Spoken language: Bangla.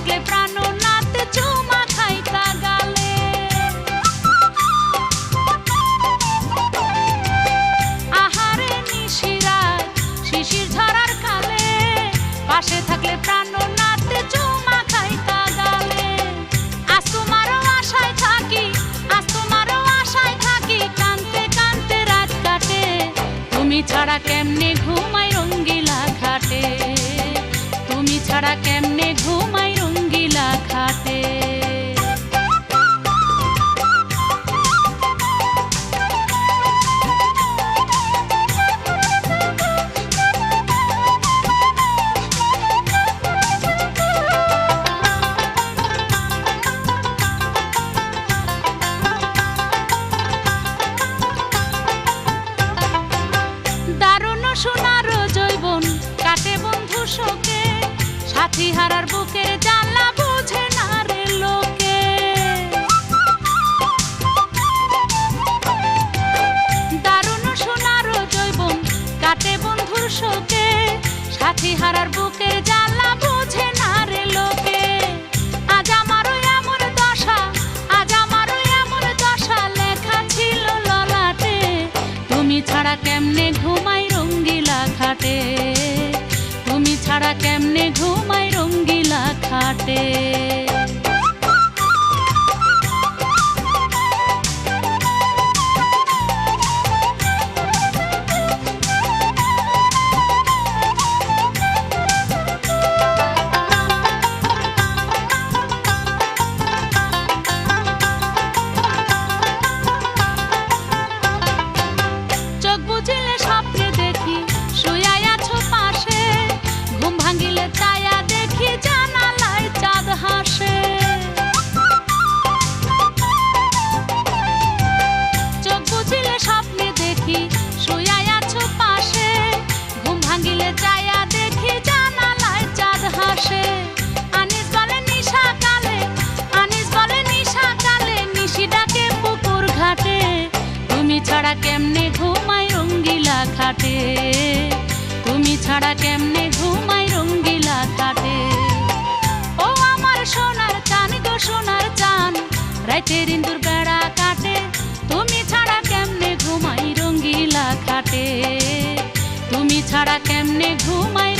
থাকলে প্রাণনাথ চুমা খাইতা গালে। আহারে নিশিরাত শিশির ঝরার কালে, পাশে থাকলে প্রাণনাথ চুমা খাইতা গালে। আজ তোমারও আশায় থাকি, আজ তোমারও আশায় থাকি, কানতে কানতে রাত কাটে। তুমি ছাড়া কেমনে ঘুমাই রঙ্গিলা ঘাটে, তুমি ছাড়া কেমনে ঘুমাই রঙ্গিলা ঘাটে। সোনার জৈবন কাটে বন্ধু শোকে, সাথী হারার বুকের জ্বালা বুঝে না রে লোকে। দারুণ সোনার জৈবন কাটে বন্ধুর শোকে, সাথী হারার বুকের জ্বালা বুঝে না রে লোকে। আজ আমারও এমন দশা, আজ আমারও এমন দশা, লেখা ছিল ললাটে। তুমি ছাড়া কেমনে ঘুমাই রঙ্গিলা ঘাটে, তুমি ছাড়া কেমনে ঘুমাই রঙ্গিলা ঘাটে। চোখ বুঝিলে স্বপ্নে দেখি শুয়াই আছো পাশে, ঘুম ভাঙিলে ছায়া দেখি জানালায় চাঁদ হাসে। চোখ বুঝিলে স্বপ্নে দেখি শুয়াই আছো পাশে, ঘুম ভাঙিলে ছায়া দেখি জানালায় চাঁদ হাসে। আনিস বলে নিশা কালে, আনিস বলে নিশা কালে, নিশি ডাকে পুকুর ঘাটে। তুমি ছাড়া কেমনে ঘুমাই রঙ্গিলা ঘাটে, তুমি ছাড়া কেমনে ঘুমাই রঙ্গিলা ঘাটে। ও আমার সোনার চান গো সোনার চান, রাইতের ইন্দুর বেড়া কাটে। তুমি ছাড়া কেমনে ঘুমাই রঙ্গিলা ঘাটে, তুমি ছাড়া কেমনে ঘুমাই